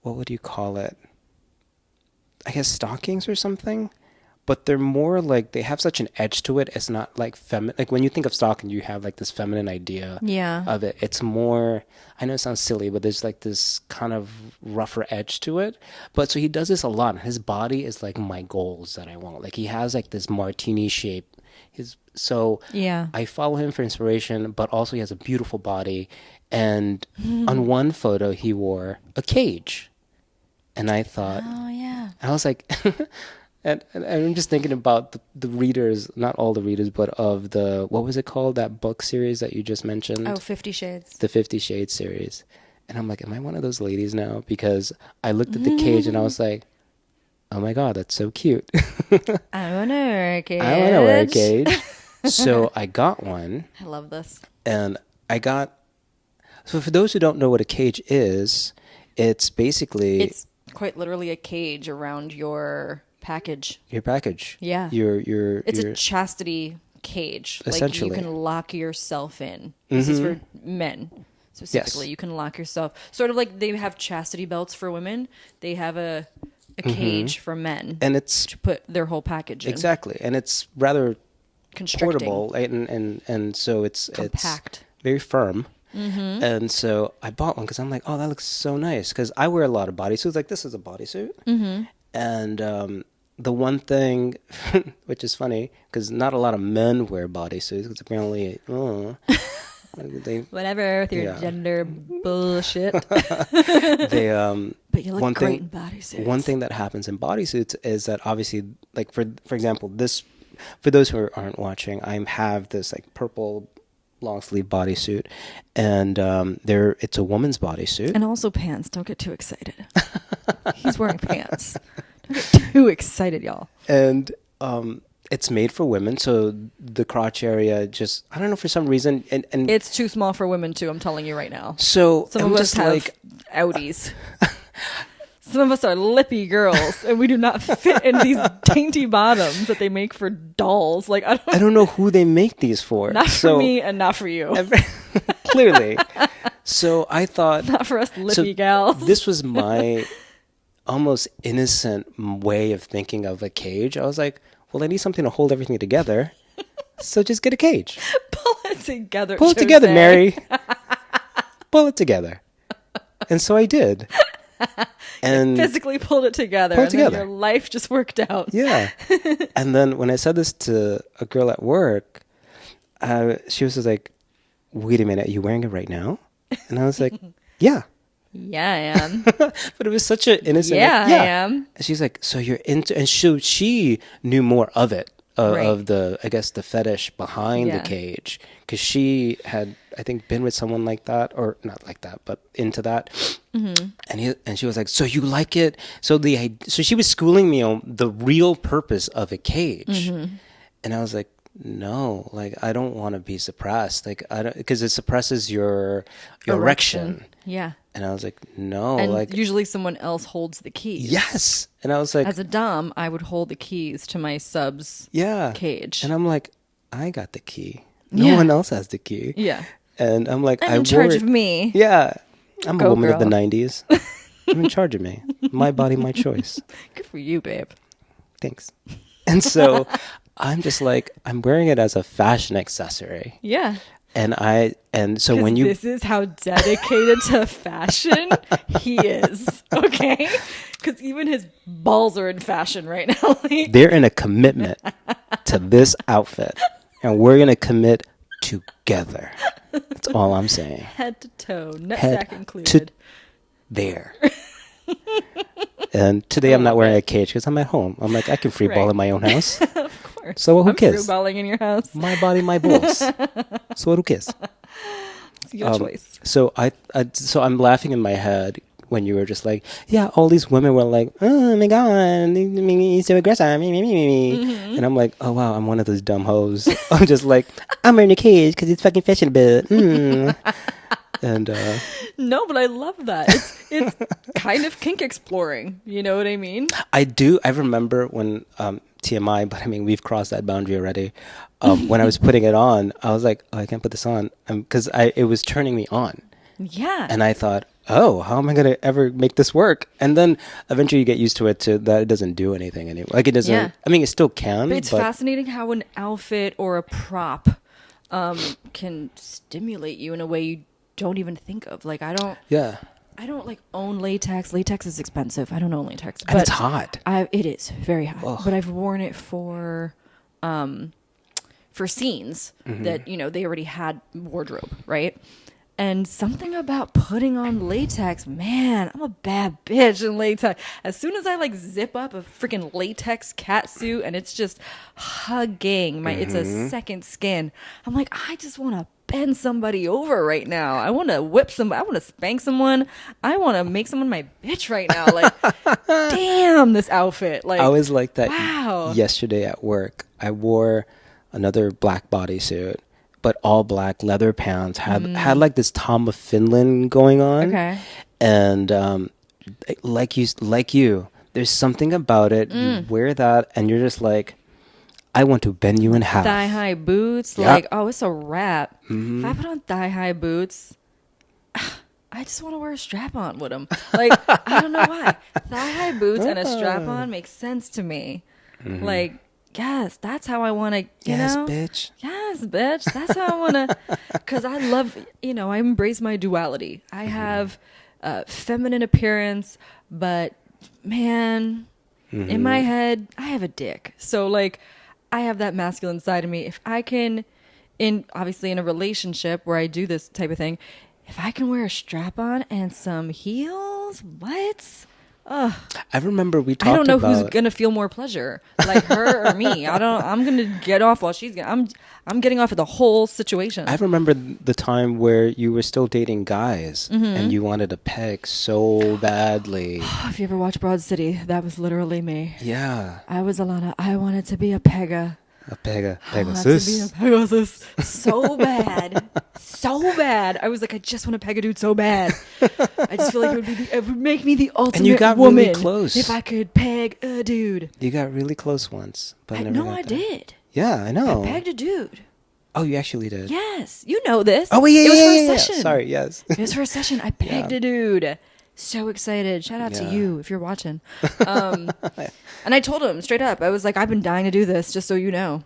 what would you call it? I guess stockings or something. But they're more like, they have such an edge to it. It's not like feminine. Like when you think of stocking, you have like this feminine idea of it. It's more, I know it sounds silly, but there's like this kind of rougher edge to it. But so he does this a lot. And his body is like my goals that I want. Like he has like this martini shape. I follow him for inspiration, but also he has a beautiful body. And on one photo, he wore a cage. And I thought, Oh yeah. I was like, and I'm just thinking about the readers, not all the readers, but of what was it called? That book series that you just mentioned? Oh, 50 Shades. The 50 Shades series. And I'm like, am I one of those ladies now? Because I looked at the cage and I was like, oh my God, that's so cute. I want to wear a cage. I want to wear a cage. So I got one. I love this. And so for those who don't know what a cage is, it's basically It's quite literally a cage around your package. your package. Yeah. It's a chastity cage. Essentially. Like you can lock yourself in. This is for men specifically. Yes. You can lock yourself. Sort of like they have chastity belts for women. They have a cage for men. And it's to put their whole package in. exactly, and it's rather Constricting. portable, and so it's Compact. very firm. And so I bought one because I'm like, oh, that looks so nice, because I wear a lot of bodysuits. Like this is a bodysuit, and the one thing, which is funny, because not a lot of men wear bodysuits, because apparently, Whatever with your gender bullshit. they But you look one great thing, in bodysuits. One thing that happens in bodysuits is that obviously, like for example, this, for those who aren't watching, I have this like purple long sleeve bodysuit, and it's a woman's bodysuit. And also pants. Don't get too excited. He's wearing pants. Don't get too excited, y'all. And it's made for women, so the crotch area just, I don't know, for some reason, and It's too small for women too, I'm telling you right now. so Some I'm of us just have like, outies. Some of us are lippy girls, and we do not fit in these dainty bottoms that they make for dolls. Like I I don't know who they make these for. not for So, me and not for you. clearly. So I thought, Not for us lippy gals. this was my almost innocent way of thinking of a cage. I was like, well, I need something to hold everything together, so just get a cage. Pull it together. Pull it together, Mary. Pull it together. And so I did. And physically pulled it together. Pulled it and then together. your life just worked out. Yeah. And then when I said this to a girl at work, she was just like, wait a minute, are you wearing it right now? And I was like, yeah. Yeah, I am. But it was such an innocent. Yeah, I am. And she's like, so you're into, and she knew more of it, Right. of the, I guess, the fetish behind the Yeah. cage. Because she had, I think, been with someone like that, or not like that, but into that. Mm-hmm. And she was like, so you like it? So she was schooling me on the real purpose of a cage. Mm-hmm. And I was like, no, like, I don't want to be suppressed. Like, I don't, because it suppresses your erection. Yeah. And I was like, no, And like, usually someone else holds the keys. yes. And I was like, As a dom, I would hold the keys to my sub's yeah. cage. And I'm like, I got the key. No Yeah. one else has the key. Yeah. And I'm like, I'm I in charge wore of it. me. Yeah. I'm a Go, woman of the girl. 90s. I'm in charge of me. My body, my choice. Good for you, babe. Thanks. And so I'm just like, I'm wearing it as a fashion accessory. Yeah. And so 'Cause when you, this is how dedicated to fashion he is. Okay? Because even his balls are in fashion right now. Like, they're in a commitment to this outfit, and we're going to commit together. That's all I'm saying. head to toe, Head nutsack to included. there. And today I'm not wearing a cage because I'm at home. I'm like, I can free ball Right. in my own house. Of course. So who I'm cares? fruit-balling in your house. My body, my balls. So who cares? It's your choice. So so I'm laughing in my head when you were just like, yeah, all these women were like, oh my god, he's so aggressive, me. Mm-hmm. And I'm like, oh wow, I'm one of those dumb hoes. I'm just like, I'm wearing a cage because it's fucking fashionable. And No, but I love that. It's kind of kink exploring. You know what I mean? I do. I remember when TMI, but I mean, we've crossed that boundary already. When I was putting it on, I was like, oh, I can't put this on because it was turning me on. Yeah. And I thought, oh, how am I going to ever make this work? And then eventually you get used to it to that it doesn't do anything anymore. Like it doesn't, Yeah. I mean, it still can. But it's fascinating how an outfit or a prop can stimulate you in a way you don't even think of. Like I don't like own latex. Latex is expensive. I don't own latex, And it's hot. It is very hot. Ugh. But I've worn it for scenes that they already had wardrobe, right? And something about putting on latex, man, I'm a bad bitch in latex. As soon as I like zip up a freaking latex catsuit and it's just hugging it's a second skin. I'm like, I just want to bend somebody over right now. I want to whip somebody. I want to spank someone. I want to make someone my bitch right now. Like, damn, this outfit. Like, I was like that wow. yesterday at work. I wore another black bodysuit, but all black leather pants, had like this Tom of Finland going on. Okay. And like you, there's something about it. You wear that and you're just like, I want to bend you in half. Thigh-high boots. Yep. Like, oh, it's a wrap. If I put on thigh-high boots, I just want to wear a strap-on with them. Like, I don't know why. Thigh-high boots and a strap-on makes sense to me. Like, yes, that's how I want to, you know? Bitch. Yes, bitch. That's how I want to, because I love, I embrace my duality. I have feminine appearance, but man, in my head, I have a dick. So like, I have that masculine side of me. If I can, obviously in a relationship where I do this type of thing, if I can wear a strap on and some heels, what? Ugh. I remember we talked I don't know about... who's gonna feel more pleasure, like her or me. I'm gonna get off while she's getting. I'm getting off of the whole situation. I remember the time where you were still dating guys and you wanted a peg so badly. If you ever watch Broad City, that was literally me. Yeah. I was Alana. I wanted to be a pega. A Pegasus. I wanted to be a Pegasus so bad, so bad. I was like, I just want to peg a dude so bad. I just feel like it would make me the ultimate And you got woman really close. if I could peg a dude. You got really close once, but never got I there. did. Yeah, I know. I pegged a dude. Oh, you actually did. Yes, you know this. Oh, yeah, it was yeah, for yeah, a yeah. session. Sorry, yes. It was for a session. I pegged a dude. So excited. Shout out to Yeah. you if you're watching. And I told him straight up. I was like, I've been dying to do this, just so you know.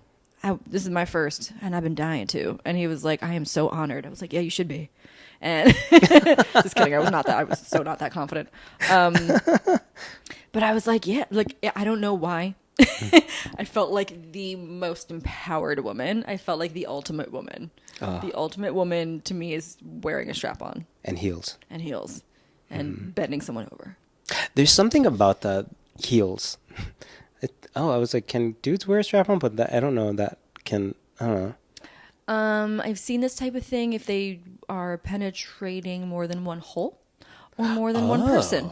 this is my first, and I've been dying to. And he was like, I am so honored. I was like, yeah, you should be. And just kidding. I was so not that confident. But I was like, yeah, like, I don't know why. I felt like the most empowered woman. I felt like the ultimate woman. The ultimate woman to me is wearing a strap on. And heels. And bending someone over. There's something about the heels. I was like, can dudes wear a strap on? But I don't know that can, I don't know. I've seen this type of thing if they are penetrating more than one hole or more than one person.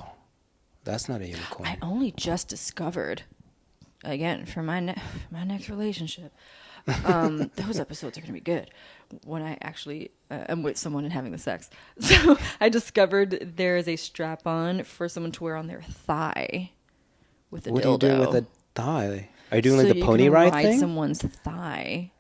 That's not a unicorn. I only just discovered, again, for my next relationship. Those episodes are going to be good when I actually am with someone and having the sex. So I discovered there is a strap-on for someone to wear on their thigh with a dildo. What do you do with a thigh? Are you doing So like the pony ride ride thing? someone's thigh.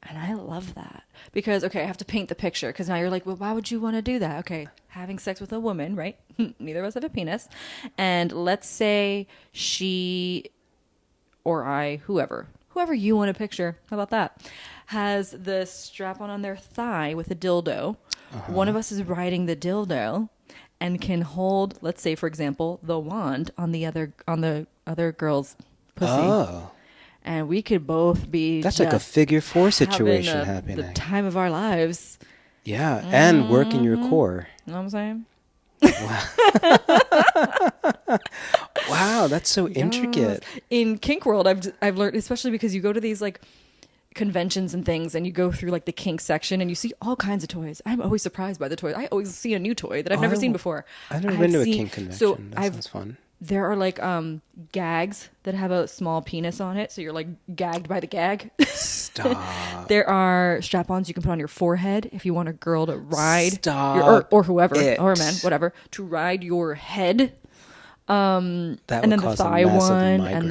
And I love that. Because, okay, I have to paint the picture. Because now you're like, well, why would you want to do that? Okay, having sex with a woman, right? Neither of us have a penis. And let's say she or I, whoever you want to picture, how about that, has the strap on their thigh with a dildo. One of us is riding the dildo and can hold, let's say, for example, the wand on the other girl's pussy. Oh. And we could both be That's like a figure four situation having happening. the time of our lives. Yeah, and working your core. You know what I'm saying? Wow, that's so intricate. Yes. In kink world, I've learned, especially because you go to these like conventions and things, and you go through like the kink section, and you see all kinds of toys. I'm always surprised by the toys. I always see a new toy that I've never seen before. I've never been to a kink convention. So that sounds fun. There are like gags that have a small penis on it, so you're like gagged by the gag. Stop. There are strap-ons you can put on your forehead if you want a girl to ride. Stop. Or whoever, it. or a man, whatever, to ride your head. That And would then the cause thigh a massive one, migraine.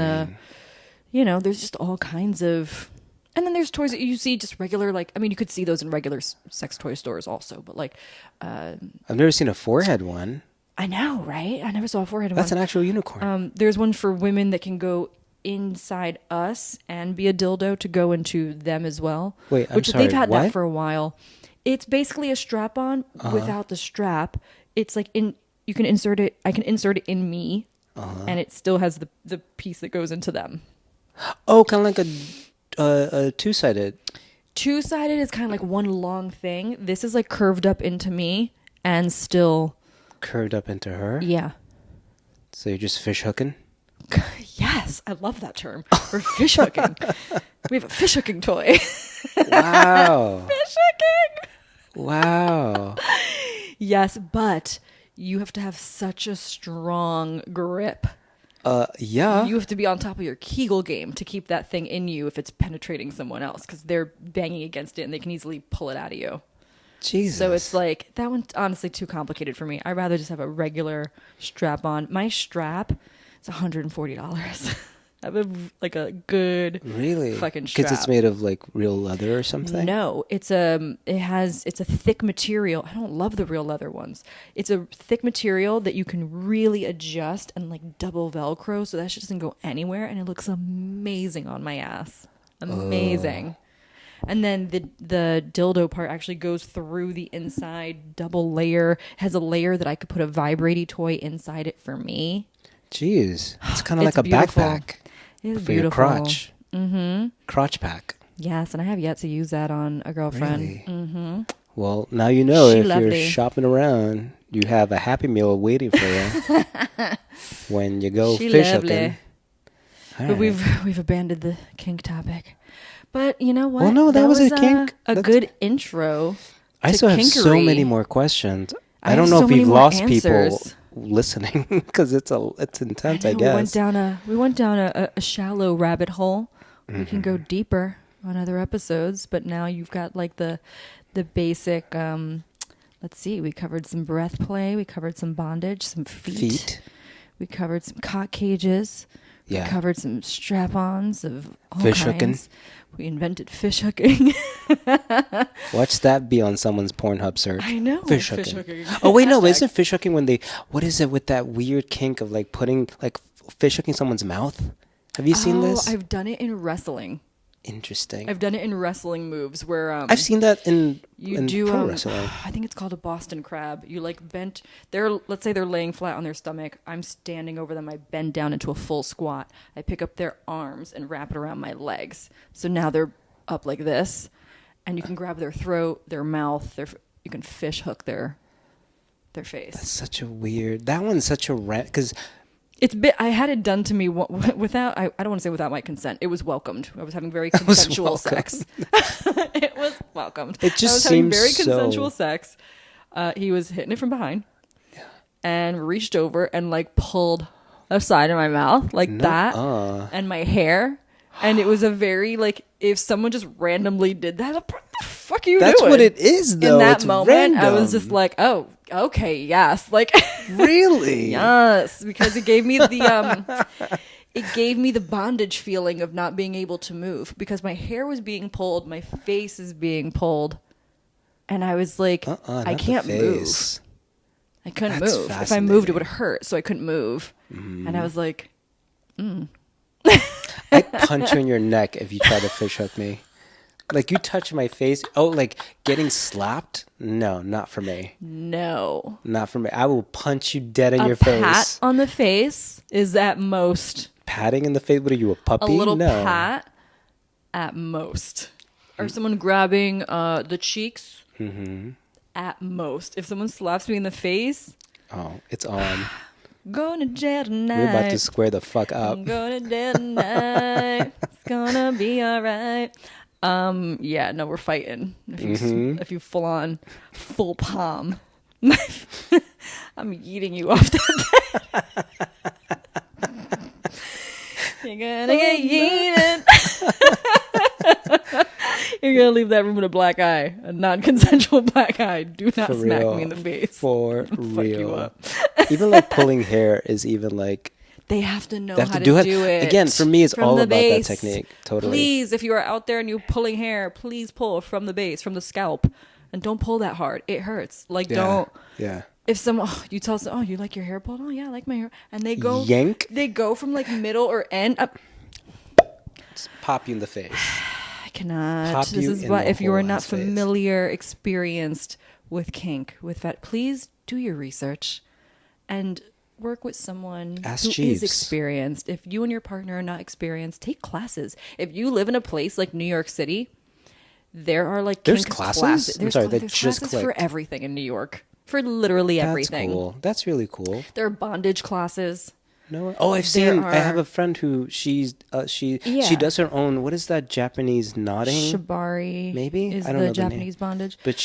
and there's just all kinds of. And then there's toys that you see just regular, like, I mean, you could see those in regular sex toy stores also, but like. I've never seen a forehead one. I know, right? I never saw a forehead one. That's an actual unicorn. There's one for women that can go inside us and be a dildo to go into them as well. Wait, I'm which sorry, they've had what? that for a while. It's basically a strap-on without the strap. It's like you can insert it. I can insert it in me, and it still has the piece that goes into them. Oh, kind of like a two-sided. Two-sided is kind of like one long thing. This is like curved up into me and still Curved up into her? Yeah. So you're just fish hooking? Yes, I love that term. We're fish hooking. We have a fish hooking toy. Wow. Fish hooking. Wow. Yes, but you have to have such a strong grip. Yeah. You have to be on top of your Kegel game to keep that thing in you if it's penetrating someone else, because they're banging against it and they can easily pull it out of you. Jesus. So it's like, that one's honestly too complicated for me. I'd rather just have a regular strap on. My strap is $140. I have a good really fucking strap. because it's made of like real leather or something. No, it's a thick material. I don't love the real leather ones. It's a thick material that you can really adjust and like double Velcro, so that shit doesn't go anywhere, and it looks amazing on my ass. Amazing. And then the dildo part actually goes through the inside double layer. It has a layer that I could put a vibrating toy inside it for me. Jeez, it's kind of like a beautiful. backpack It's for beautiful. your crotch. Mm-hmm. Crotch pack. Yes, and I have yet to use that on a girlfriend. Really? Mm-hmm. Well, now you know She if lovely. you're shopping around, you have a Happy Meal waiting for you when you go She fish lovely. hooking. All But right. we've abandoned the kink topic. But you know what? Well, no, that was a kink. A good intro. I to still have so kinkery. many more questions. I I don't have know so if many we've more lost answers. people listening because it's intense. I know, guess. we went down a shallow rabbit hole. We can go deeper on other episodes, but now you've got like the basic. Let's see. We covered some breath play. We covered some bondage, some feet. We covered some cock cages. Yeah. We covered some strap-ons of all Fish kinds. hooking. We invented fish hooking. Watch that be on someone's Pornhub search. I know. Fish hooking. Oh wait, no, isn't fish hooking when they? What is it with that weird kink of like putting like fish hooking someone's mouth? Have you seen this? I've done it in wrestling. Interesting. I've done it in wrestling moves where I've seen that in pro wrestling. I think it's called a Boston crab. You like bent. Let's say they're laying flat on their stomach. I'm standing over them. I bend down into a full squat. I pick up their arms and wrap it around my legs. So now they're up like this, and you can grab their throat, their mouth. You can fish hook their face. That's such a weird. That one's such a because. I had it done to me without, I don't want to say without my consent. It was welcomed. I was having very consensual sex. It was welcomed. It just I was having seems very so... consensual sex. He was hitting it from behind and reached over and like pulled a side of my mouth like that and my hair. And it was a very like, if someone just randomly did that, what the fuck are you doing? That's what it is though. In that it's moment, random. I was just like, oh, okay, yes. Like, really? Yes, because it gave me the bondage feeling of not being able to move because my hair was being pulled, my face is being pulled, and I was like, I can't move. I couldn't move. If I moved, it would hurt, so I couldn't move. And I was like, I'd punch you in your neck if you try to fish hook me. Like you touch my face. Oh, like getting slapped? No, not for me. No. Not for me. I will punch you dead in your A face. pat on the face is at most. Patting in the face? What are you, a puppy? A little no. pat at most. Or someone grabbing the cheeks at most. If someone slaps me in the face. Oh, it's on. Going to jail tonight. We're about to square the fuck up. I'm going to jail tonight. It's gonna be alright. Yeah, no, we're fighting. If you full palm, I'm eating you off the bed. You're gonna get yeeted. You're gonna leave that room with a black eye, a non-consensual black eye. Do not For smack real. me in the face. For Fuck real. you up. Even like pulling hair is even like. They have to know They have how to to do do it. Again, for me, it's from all the about base. that technique. Totally. Please, if you are out there and you're pulling hair, please pull from the base, from the scalp. And don't pull that hard. It hurts. Like, don't. Yeah. If someone, you tell someone, oh, you like your hair pulled? Oh, yeah, I like my hair. And they go. Yank. They go from like middle or end up. Just pop you in the face. I cannot. Pop This you is in why, the if you are whole not ass face. familiar, experienced with kink, with that, please do your research and work with someone Ask who Jeeves. is experienced. If you and your partner are not experienced, take classes. If you live in a place like New York City, there are like There's kink classes? I'm sorry, that there's just classes for clicked. everything in New York. For literally That's everything. cool. That's really cool. There are bondage classes. No. Oh, I've There seen. I have are- a friend who she Yeah. does her own. What is that Japanese knotting? Shibari Maybe? is I don't know the the name. Japanese bondage. But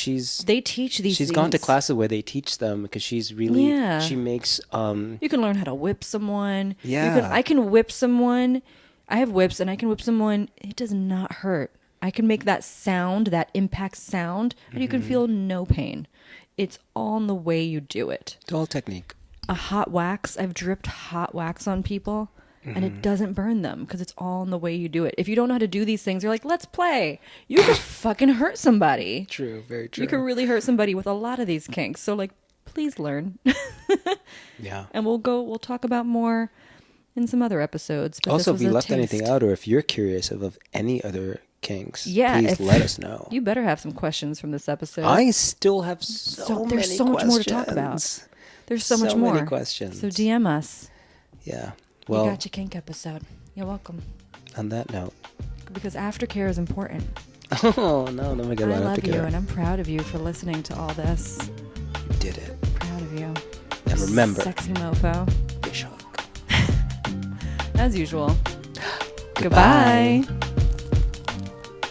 They teach these she's things. gone to classes where they teach them because she's really Yeah. she makes You can learn how to whip someone. Yeah. I can whip someone. I have whips and I can whip someone. It does not hurt. I can make that sound, that impact sound, and you can feel no pain. It's all in the way you do it. it's all technique. A hot wax, I've dripped hot wax on people and it doesn't burn them because it's all in the way you do it. If you don't know how to do these things, you're like, let's play. You could fucking hurt somebody. True, very true. You could really hurt somebody with a lot of these kinks. So like, please learn. Yeah. And we'll talk about more in some other episodes. But Also, this if was we a left anything taste. out, or if you're curious of any other kinks, Yeah, please if- let us know. You better have some questions from this episode. I still have so many there's so much more to talk about. questions. There's so much so more. many questions. So DM us. Yeah. We Well, got your kink episode. You're welcome. on that note. Because aftercare is important. Oh, no, my God. I have love to get you up. and I'm proud of you for listening to all this. You did it. Proud of you. And remember, Sexy mofo. fish hook. As usual. Goodbye.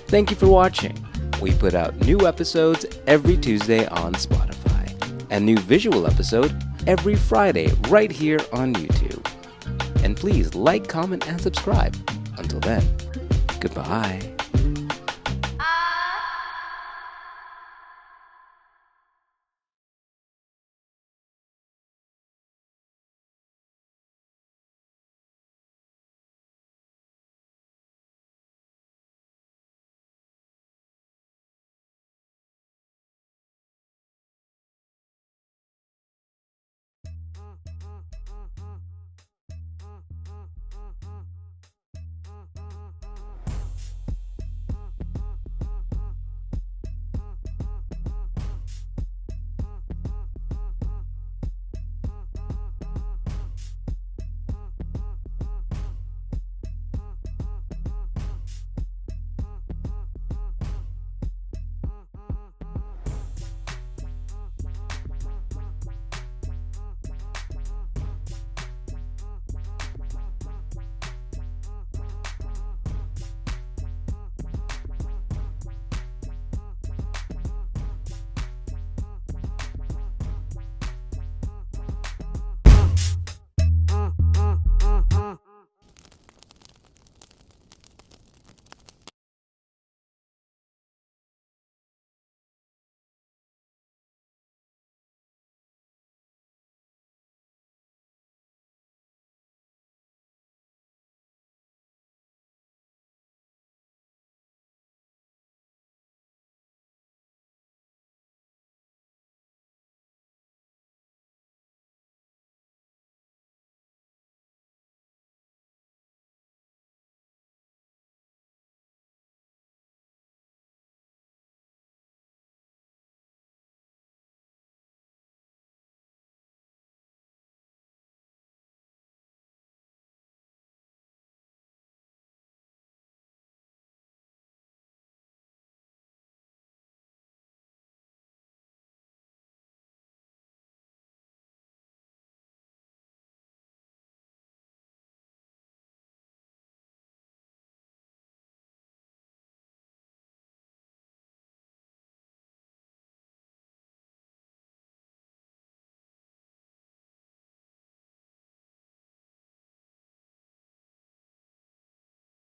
Thank you for watching. We put out new episodes every Tuesday on Spotify and new visual episode every Friday right here on YouTube. And please like, comment, and subscribe. Until then, goodbye.